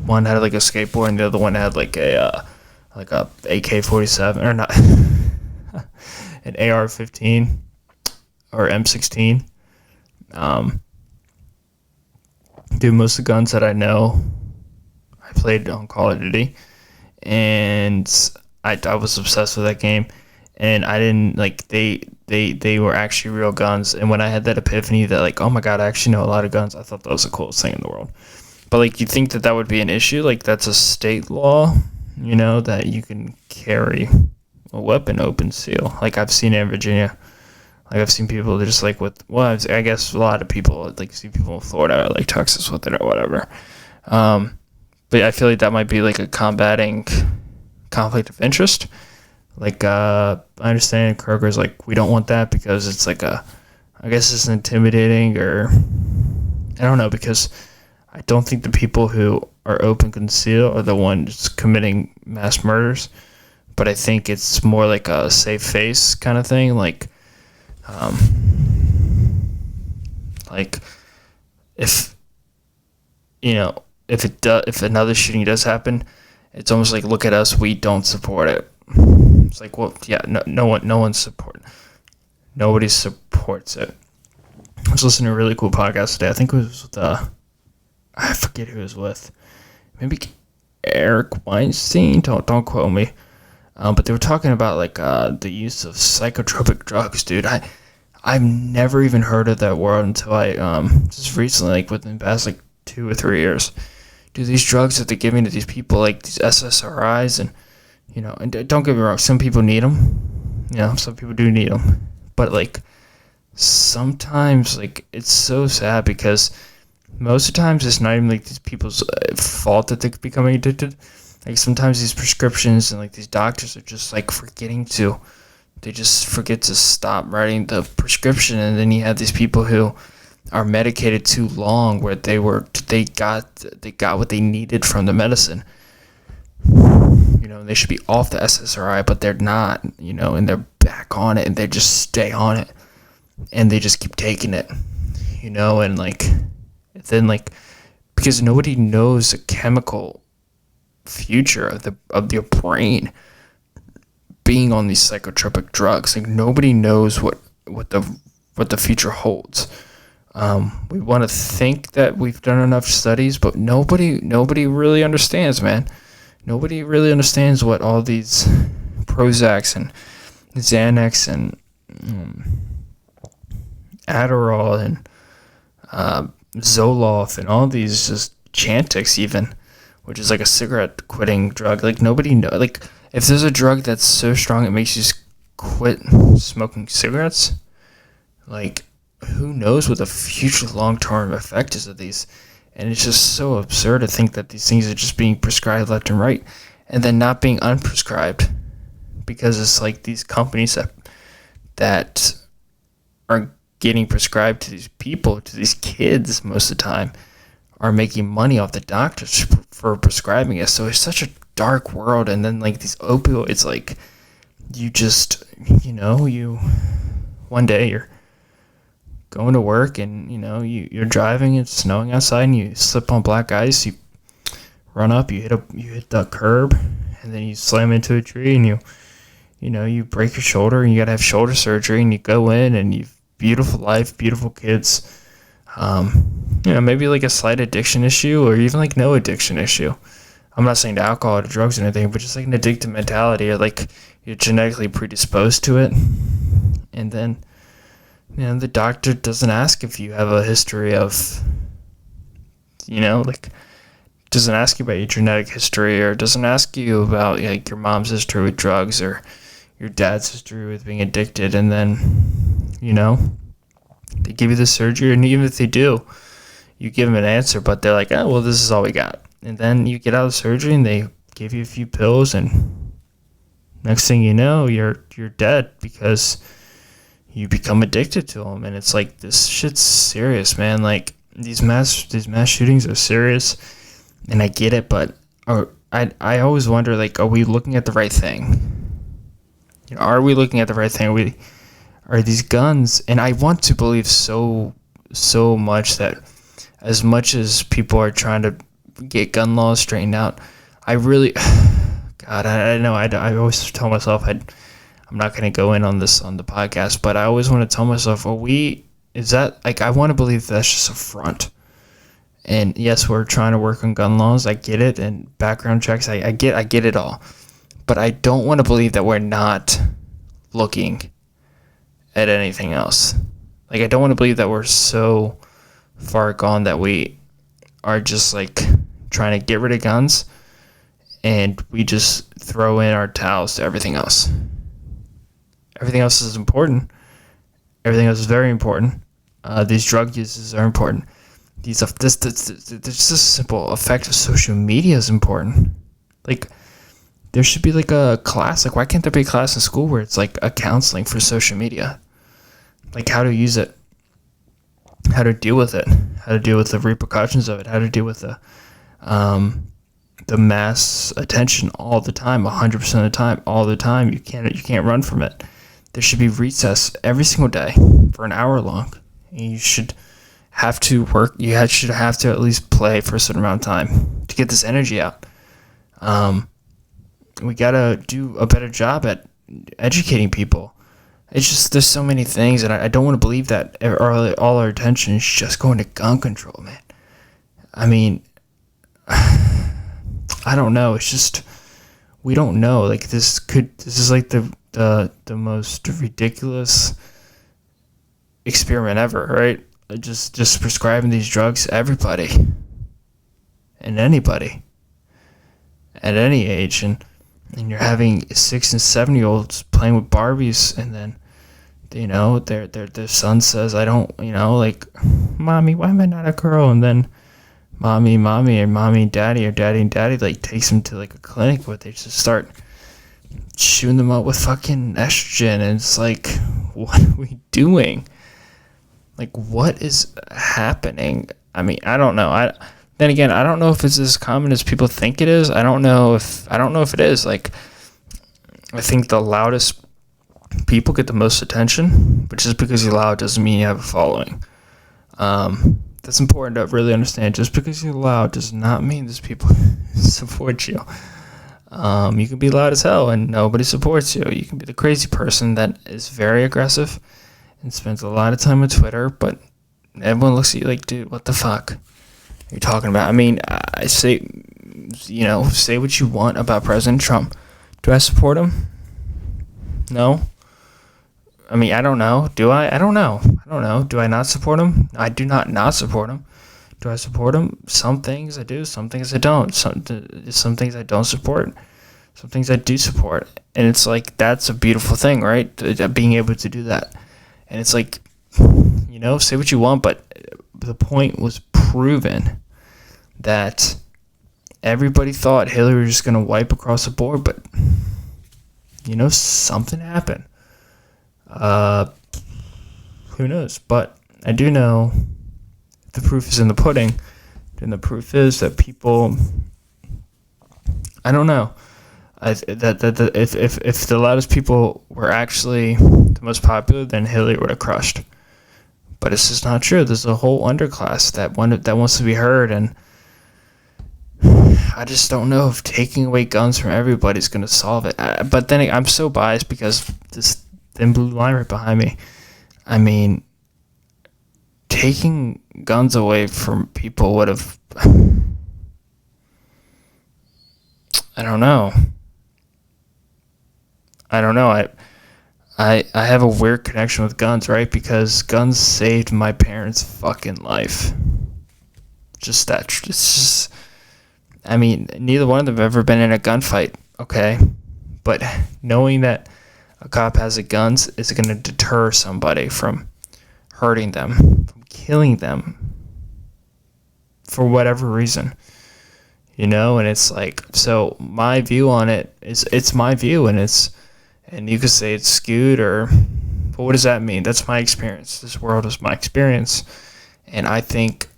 one had like a skateboard and the other one had like a AK-47 or not an AR-15 or M16. Dude, most of the guns that I know, I played on Call of Duty, and I was obsessed with that game, and I didn't like they were actually real guns. And when I had that epiphany that like, oh my god, I actually know a lot of guns, I thought that was the coolest thing in the world. But like, you think that would be an issue? Like, that's a state law, that you can carry a weapon open seal. Like, I've seen it in Virginia. Like, I've seen people just like I guess a lot of people, like, see people in Florida or like Texas with it or whatever. But I feel like that might be like a combating conflict of interest. Like, I understand Kroger's like, we don't want that because it's like I guess it's intimidating, or I don't know, because I don't think the people who are open conceal are the ones committing mass murders, but I think it's more like a safe face kind of thing. Like if if another shooting does happen, it's almost like, look at us, we don't support it. It's like, well, yeah, nobody supports it. I was listening to a really cool podcast today. I think it was with I forget who it was with. Maybe Eric Weinstein. Don't quote me. But they were talking about like the use of psychotropic drugs, dude. I've never even heard of that word until I just recently, like within the past like 2 or 3 years. Dude, these drugs that they're giving to these people, like these SSRIs, and and don't get me wrong, some people need them. Some people do need them, but like sometimes, like, it's so sad because most of the times it's not even like these people's fault that they're becoming addicted. Like, sometimes these prescriptions and like these doctors are just like they just forget to stop writing the prescription, and then you have these people who are medicated too long where they got what they needed from the medicine. They should be off the SSRI, but they're not, and they're back on it, and they just stay on it, and they just keep taking it, and like, then like, because nobody knows the chemical future of your brain being on these psychotropic drugs. Like, nobody knows what the future holds. We want to think that we've done enough studies, but nobody really understands, man. Nobody really understands what all these Prozacs and Xanax and Adderall and Zoloft and all these, just Chantix even, which is like a cigarette quitting drug. Like, nobody knows. Like, if there's a drug that's so strong it makes you quit smoking cigarettes, like, who knows what the future long-term effect is of these. And it's just so absurd to think that these things are just being prescribed left and right, and then not being unprescribed, because it's like these companies that are getting prescribed to these people, to these kids most of the time, are making money off the doctors for prescribing it. So it's such a dark world. And then like these opioids, like, you just, one day you're going to work and you're driving, it's snowing outside, and you slip on black ice, you run up, you hit the curb, and then you slam into a tree, and you break your shoulder, and you gotta have shoulder surgery, and you go in, and you beautiful life, beautiful kids, maybe like a slight addiction issue, or even like no addiction issue. I'm not saying to alcohol or to drugs or anything, but just like an addictive mentality, or like you're genetically predisposed to it, and then the doctor doesn't ask if you have a history of, like, doesn't ask you about your genetic history, or doesn't ask you about like your mom's history with drugs or your dad's history with being addicted. And then, they give you the surgery, and even if they do, you give them an answer, but they're like, oh, well, this is all we got. And then you get out of surgery and they give you a few pills, and next thing you know, you're dead because you become addicted to them. And it's like, this shit's serious, man. Like, these mass shootings are serious, and I get it, but I always wonder, like, are we looking at the right thing? Are we looking at the right thing? Are these guns? And I want to believe so much that, as much as people are trying to get gun laws straightened out, I really, God, I know I always tell myself I'm not going to go in on this on the podcast, but I always want to tell myself, I want to believe that's just a front. And yes, we're trying to work on gun laws. I get it. And background checks. I get it all. But I don't want to believe that we're not looking at anything else. Like, I don't want to believe that we're so far gone that we are just, like, trying to get rid of guns and we just throw in our towels to everything else. Everything else is important. Everything else is very important. These drug uses are important. This simple effect of social media is important. Like, there should be like a class. Like, why can't there be a class in school where it's like a counseling for social media? Like, how to use it, how to deal with it, how to deal with the repercussions of it, how to deal with the mass attention all the time, 100% of the time, all the time. You can't run from it. There should be recess every single day for an hour long. And you should have to work. You should have to at least play for a certain amount of time to get this energy out. We gotta do a better job at educating people. It's just, there's so many things, and I don't want to believe that all our attention is just going to gun control, man. I mean, I don't know. It's just, we don't know. Like, this is like the most ridiculous experiment ever, right? Just prescribing these drugs to everybody and anybody at any age, and you're having 6 and 7-year-olds playing with Barbies, and then, their son says, I don't, like, mommy, why am I not a girl? And then mommy, or mommy and daddy, or daddy and daddy, like, takes them to like a clinic where they just start shooting them up with fucking estrogen, and it's like, what are we doing? Like, what is happening? I mean, I don't know. Then again, I don't know if it's as common as people think it is. I don't know if it is. Like, I think the loudest people get the most attention, but just because you're loud doesn't mean you have a following. That's important to really understand. Just because you're loud does not mean those people support you. You can be loud as hell and nobody supports you. You can be the crazy person that is very aggressive and spends a lot of time on Twitter, but everyone looks at you like, dude, what the fuck are you talking about? I mean, I say, say what you want about President Trump. Do I support him? No. I mean, I don't know. Do I? I don't know. Do I not support him? I do not support him. Do I support him? Some things I do, some things I don't. Some things I don't support. Some things I do support. And it's like, that's a beautiful thing, right? Being able to do that. And it's like, say what you want, but the point was proven that everybody thought Hillary was just going to wipe across the board, but, something happened. Who knows? But I do know the proof is in the pudding, and the proof is that people, I don't know, if the loudest people were actually the most popular, then Hillary would have crushed. But it's just not true. There's a whole underclass that wants to be heard, and I just don't know if taking away guns from everybody is going to solve it. But then I'm so biased because this thin blue line right behind me. I mean, taking guns away from people would have, I don't know. I have a weird connection with guns, right? Because guns saved my parents' fucking life. Just that. It's just, I mean, neither one of them have ever been in a gunfight, okay? But knowing that a cop has a gun is going to deter somebody from hurting them, from killing them, for whatever reason. And it's like, so my view on it is, it's my view, and you could say it's skewed, but what does that mean? That's my experience. This world is my experience. And I think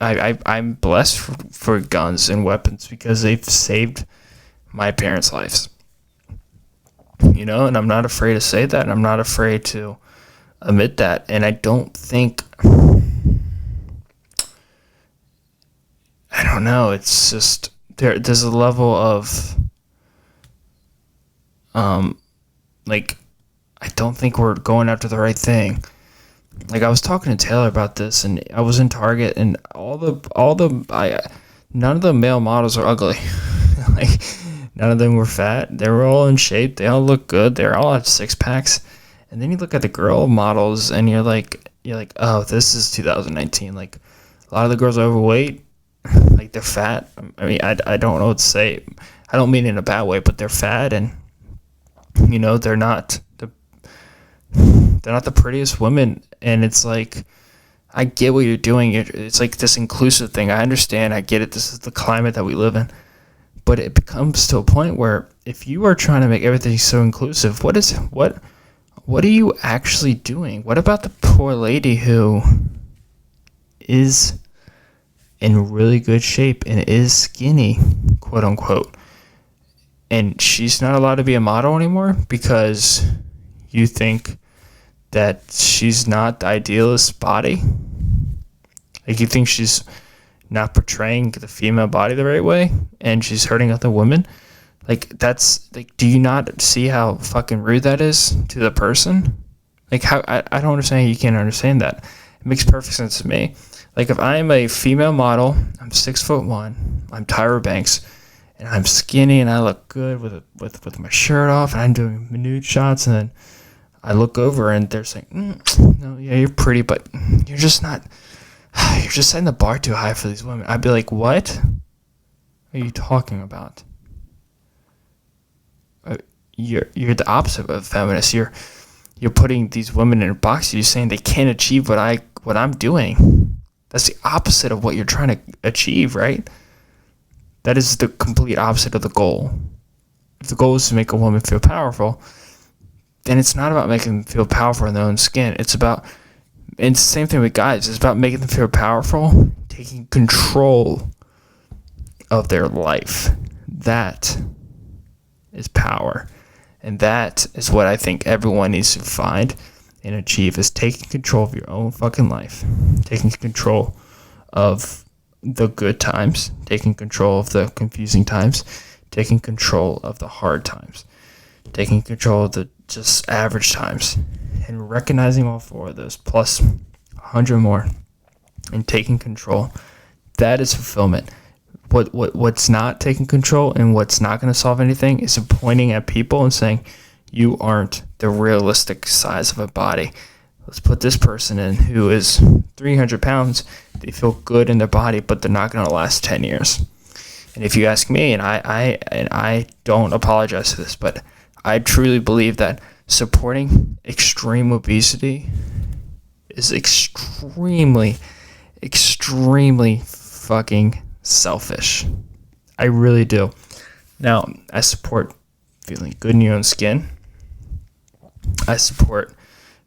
I'm blessed for guns and weapons because they've saved my parents' lives. And I'm not afraid to say that, and I'm not afraid to admit that. And I don't think, I don't know, it's just, there's a level of, I don't think we're going after the right thing. I was talking to Taylor about this, and I was in Target, and none of the male models are ugly. None of them were fat. They were all in shape. They all look good. They all had 6-packs. And then you look at the girl models, and you're like, oh, this is 2019. A lot of the girls are overweight. They're fat. I mean, I don't know what to say. I don't mean it in a bad way, but they're fat, and they're not the prettiest women. And it's like, I get what you're doing. It's like this inclusive thing. I understand. I get it. This is the climate that we live in. But it becomes to a point where if you are trying to make everything so inclusive, what are you actually doing? What about the poor lady who is in really good shape and is skinny, quote unquote, and she's not allowed to be a model anymore because you think that she's not the idealist body? You think she's not portraying the female body the right way, and she's hurting other women? Do you not see how fucking rude that is to the person? How, I don't understand how you can't understand that. It makes perfect sense to me. If I'm a female model, I'm 6'1", I'm Tyra Banks, and I'm skinny and I look good with my shirt off, and I'm doing nude shots, and then I look over and they're saying, no, yeah, you're pretty, but you're just setting the bar too high for these women. I'd be like, what are you talking about? You're the opposite of a feminist. You're putting these women in a box. You're saying they can't achieve what I'm doing. That's the opposite of what you're trying to achieve, right? That is the complete opposite of the goal. If the goal is to make a woman feel powerful, then it's not about making them feel powerful in their own skin. It's the same thing with guys. It's about making them feel powerful, taking control of their life. That is power. And that is what I think everyone needs to find and achieve, is taking control of your own fucking life. Taking control of the good times. Taking control of the confusing times. Taking control of the hard times. Taking control of the just average times. And recognizing all 4 of those, plus 100 more. And taking control. That is fulfillment. What's not taking control and what's not going to solve anything is pointing at people and saying, you aren't the realistic size of a body. Let's put this person in who is 300 pounds. They feel good in their body, but they're not going to last 10 years. And if you ask me, and I don't apologize for this, but I truly believe that supporting extreme obesity is extremely, extremely fucking selfish. I really do. Now, I support feeling good in your own skin. I support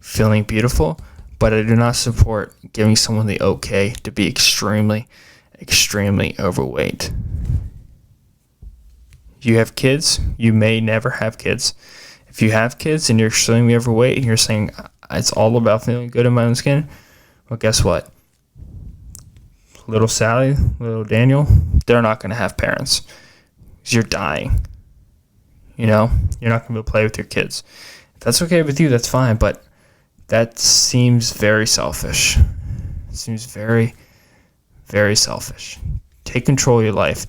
feeling beautiful, but I do not support giving someone the okay to be extremely, extremely overweight. You have kids, you may never have kids. If you have kids and you're extremely overweight and you're saying it's all about feeling good in my own skin, well, guess what? Little Sally, little Daniel, they're not going to have parents because you're dying. You're not going to be able to play with your kids. If that's okay with you, that's fine, but that seems very selfish. It seems very, very selfish. Take control of your life.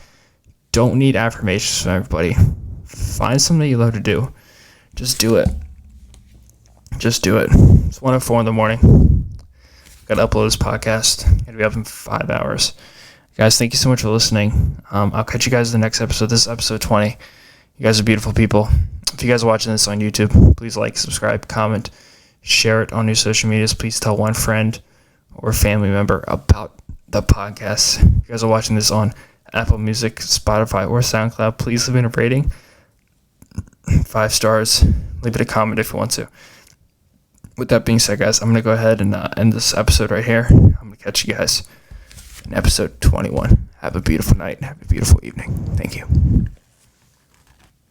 Don't need affirmations from everybody. Find something you love to do. Just do it. Just do it. It's 1:04 in the morning. Got to upload this podcast. Got to be up in 5 hours. Guys, thank you so much for listening. I'll catch you guys in the next episode. This is episode 20. You guys are beautiful people. If you guys are watching this on YouTube, please like, subscribe, comment, share it on your social medias. Please tell one friend or family member about the podcast. If you guys are watching this on Apple Music, Spotify, or SoundCloud, please leave me a rating. 5 stars. Leave it a comment if you want to. With that being said, guys, I'm going to go ahead and end this episode right here. I'm going to catch you guys in episode 21. Have a beautiful night and have a beautiful evening. Thank you.